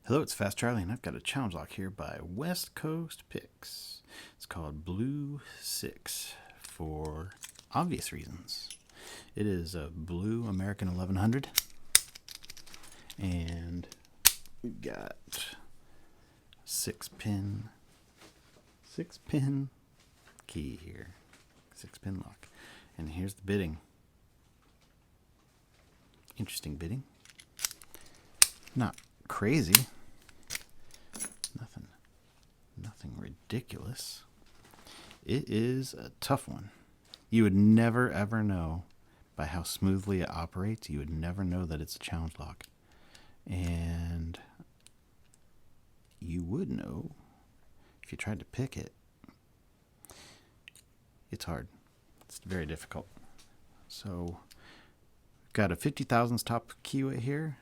Hello, it's Fast Charlie, and I've got a challenge lock here by West Coast Picks. It's called Blue 6 for obvious reasons. It is a blue American 1100, and we've got six pin key here, 6-pin lock. And here's the bidding. Interesting bidding. Not crazy. Nothing ridiculous. It is a tough one. You would never ever know by how smoothly it operates. You would never know that it's a challenge lock. And you would know if you tried to pick it. It's hard. It's very difficult. So we've got a 50 thousandths top keyway here,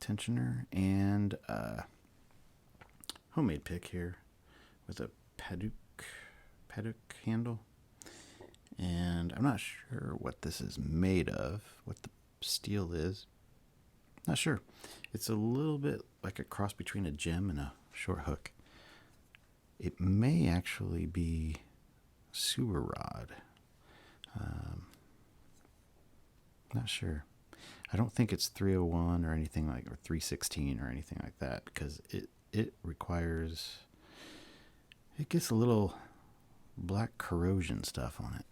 tensioner, and homemade pick here with a Paduk handle. And I'm not sure what this is made of, what the steel is. Not sure. It's a little bit like a cross between a gem and a short hook. It may actually be sewer rod. Not sure. I don't think it's 301 or anything like, or 316 or anything like that, because it requires, it gets a little black corrosion stuff on it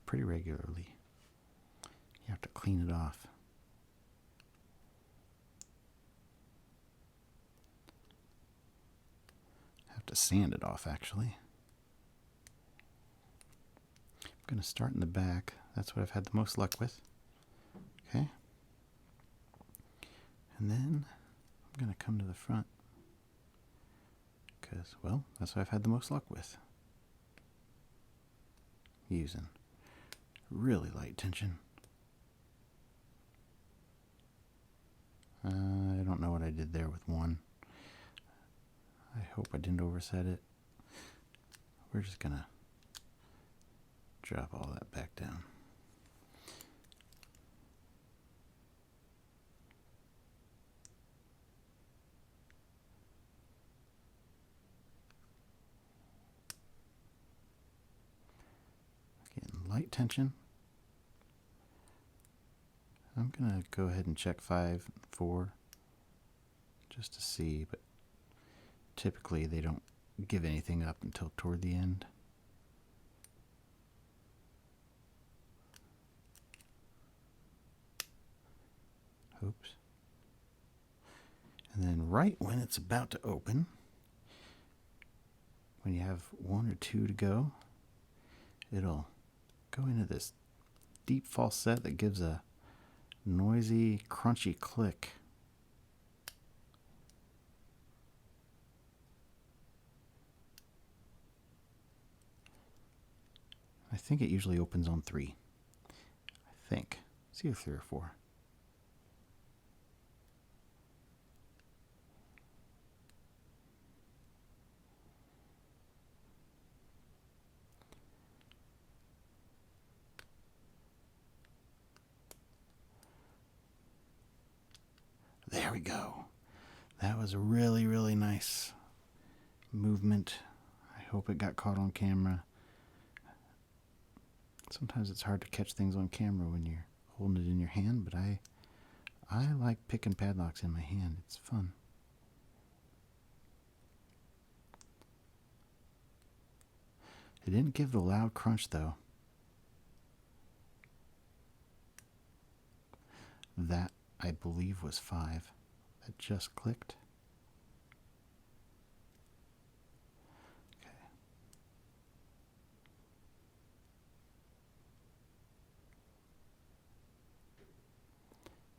pretty regularly. You have to clean it off. Have to sand it off, actually. I'm going to start in the back. That's what I've had the most luck with. Okay. And then I'm going to come to the front because, well, that's what I've had the most luck with. Using really light tension. I don't know what I did there with one. I hope I didn't overset it. We're just going to drop all that back down. Light tension. I'm going to go ahead and check 5, 4 just to see, but typically they don't give anything up until toward the end. Oops. And then right when it's about to open, when you have 1 or 2 to go, it'll go into this deep falset that gives a noisy, crunchy click. I think it usually opens on 3. I think. It's either 3 or 4. There we go. That was a really, really nice movement. I hope it got caught on camera. Sometimes it's hard to catch things on camera when you're holding it in your hand, but I like picking padlocks in my hand. It's fun. It didn't give the loud crunch, though. That, I believe, was 5. That just clicked. Okay.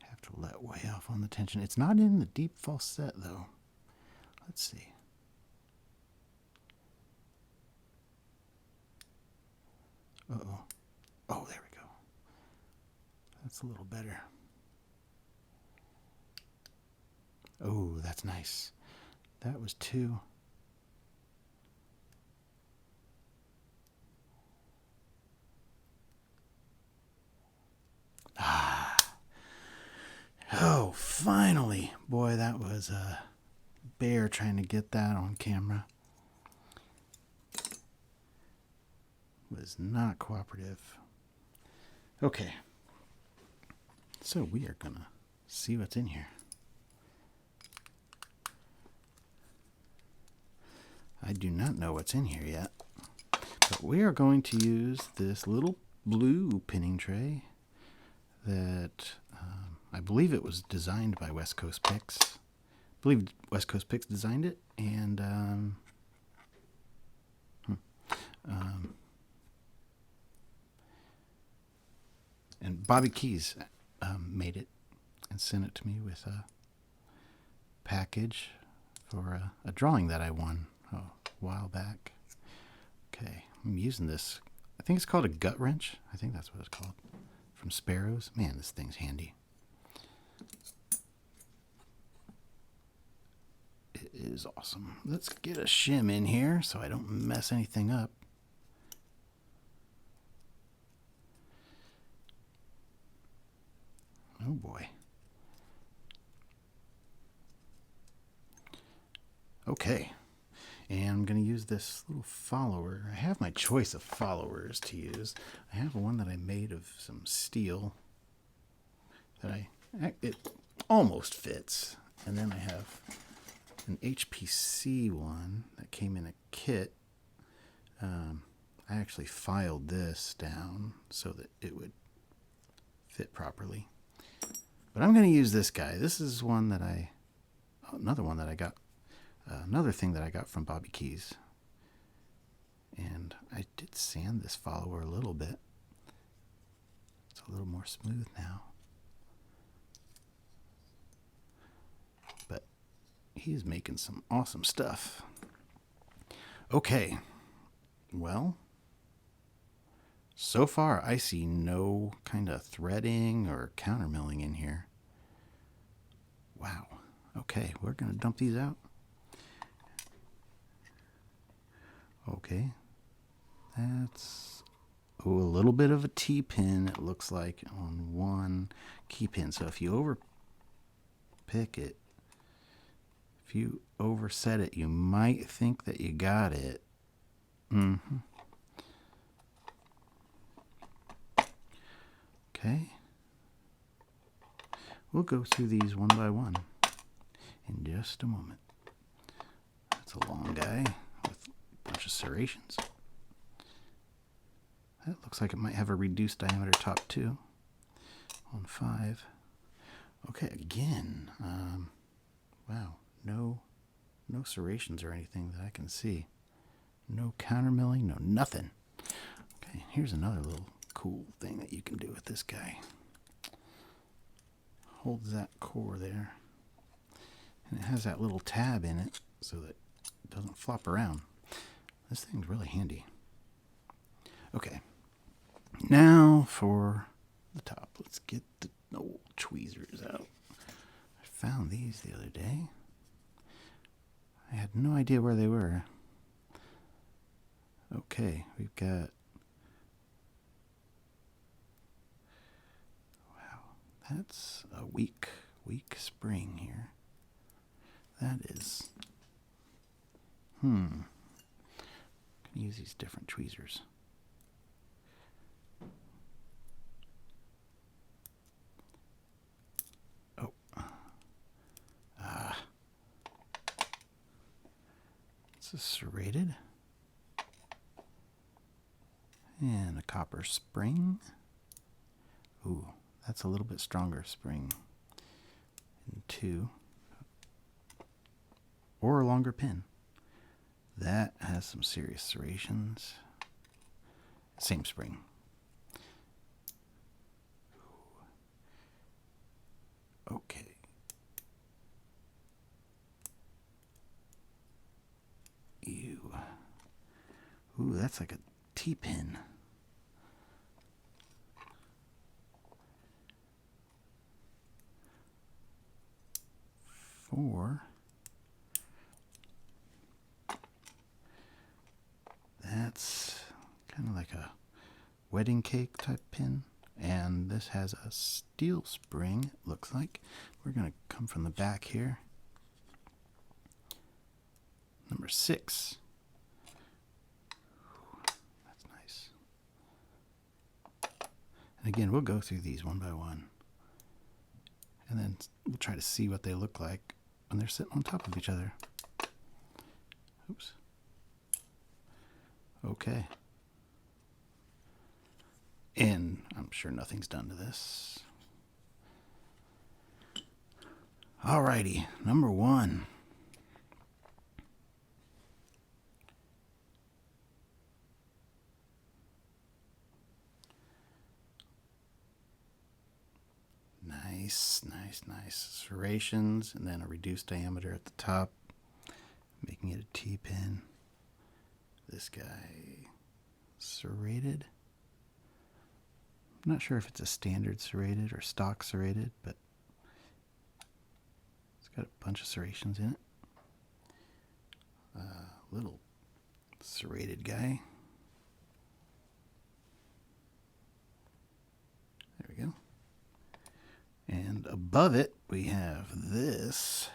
Have to let way off on the tension. It's not in the deep falset, though. Let's see. Uh-oh. Oh, there we go. That's a little better. Oh, that's nice. That was 2. Ah. Oh, finally. boy, that was a bear trying to get that on camera. Was not cooperative. Okay. So we are gonna see what's in here. I do not know what's in here yet, but we are going to use this little blue pinning tray that I believe it was designed by West Coast Picks. I believe West Coast Picks designed it, and Bobby Keys made it and sent it to me with a package for a drawing that I won a while back. Okay, I'm using this. I think it's called a gut wrench. I think that's what it's called. From Sparrows. Man, this thing's handy. It is awesome. Let's get a shim in here so I don't mess anything up. Oh boy. Okay. And I'm going to use this little follower. I have my choice of followers to use. I have one that I made of some steel that it almost fits. And then I have an HPC one that came in a kit. I actually filed this down so that it would fit properly. But I'm going to use this guy. This is one that another one that I got. Another thing that I got from Bobby Keys. And I did sand this follower a little bit. It's a little more smooth now. But he's making some awesome stuff. Okay. Well, so far I see no kind of threading or countermilling in here. Wow. Okay, we're going to dump these out. Okay, that's a little bit of a T-pin, it looks like, on one key pin. So if you overpick it, if you overset it, you might think that you got it. Okay. We'll go through these one by one in just a moment. That's a long guy with bunch of serrations. That looks like it might have a reduced diameter top too. On 5. Okay, again. Wow, no serrations or anything that I can see. No countermilling, no nothing. Okay, here's another little cool thing that you can do with this guy. Holds that core there. And it has that little tab in it so that it doesn't flop around. This thing's really handy. Okay. Now for the top. Let's get the old tweezers out. I found these the other day. I had no idea where they were. Okay, we've got... Wow, that's a weak spring here. That is... Use these different tweezers. Oh. This is serrated. And a copper spring. Ooh, that's a little bit stronger spring. And 2. Or a longer pin. That has some serious serrations. Same spring. Okay. Ew. Ooh, that's like a T-pin. Four. That's kind of like a wedding cake type pin. And this has a steel spring, it looks like. we're going to come from the back here. Number 6. That's nice. And again, we'll go through these one by one. And then we'll try to see what they look like when they're sitting on top of each other. Oops. Okay. And I'm sure nothing's done to this. Alrighty, number 1. Nice. Serrations, and then a reduced diameter at the top, making it a T-pin. This guy, serrated. I'm not sure if it's a standard serrated or stock serrated, but it's got a bunch of serrations in it. Little serrated guy. There we go. And above it, we have this.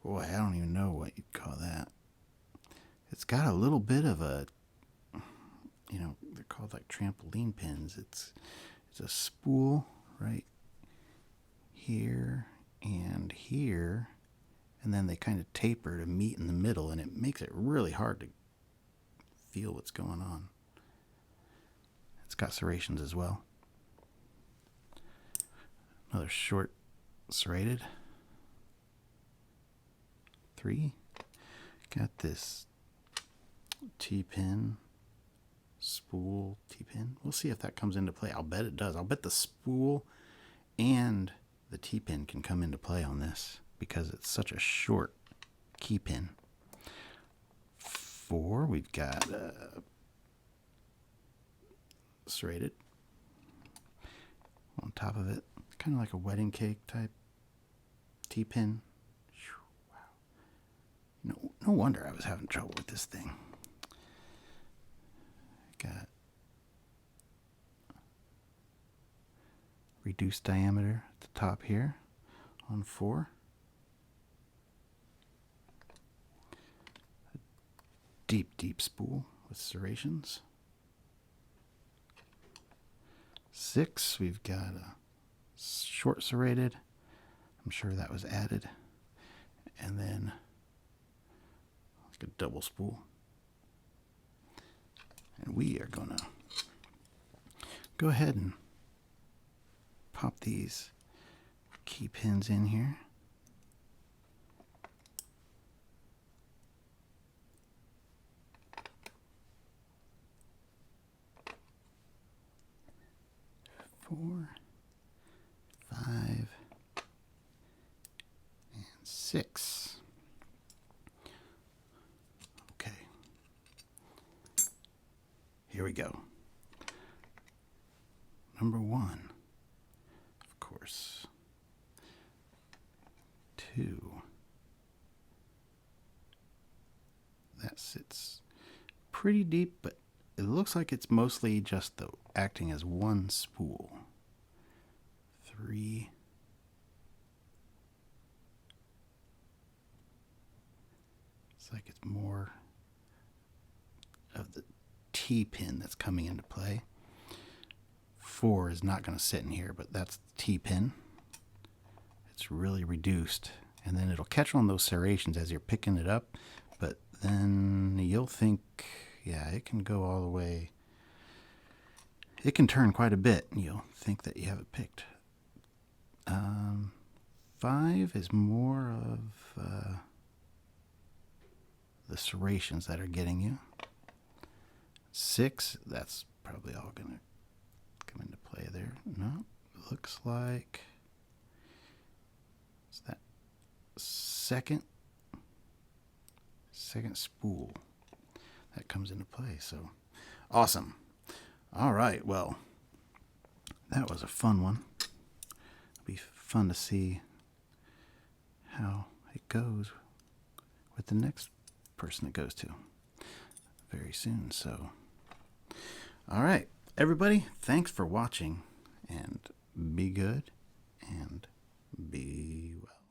Boy, I don't even know what you'd call that. It's got a little bit of a, they're called like trampoline pins. It's a spool right here and here, and then they kind of taper to meet in the middle, and it makes it really hard to feel what's going on. It's got serrations as well. Another short serrated. 3. Got this T-pin, spool T-pin. We'll see if that comes into play. I'll bet it does. I'll bet the spool and the T-pin can come into play on this because it's such a short key pin. 4, we've got serrated on top of it. Kind of like a wedding cake type T-pin. Wow. No wonder I was having trouble with this thing. Got reduced diameter at the top here on 4. A deep spool with serrations. 6, we've got a short serrated. I'm sure that was added. And then like a double spool. And we are going to go ahead and pop these key pins in here. Four, 5, and 6. Okay. Here we go. Number 1, of course. 2. That sits pretty deep, but it looks like it's mostly just acting as one spool. 3. It's like it's more of the T-pin that's coming into play. 4 is not going to sit in here, but that's the T-pin. It's really reduced, and then it'll catch on those serrations as you're picking it up, but then you'll think, yeah, it can go all the way. It can turn quite a bit, and you'll think that you have it picked. 5 is more of the serrations that are getting you. 6, that's probably all going to come into play there. No, looks like it's that second spool that comes into play. So awesome. All right, well, that was a fun one. It'll be fun to see how it goes with the next person it goes to very soon. So, all right, everybody, thanks for watching, and be good, and Be well.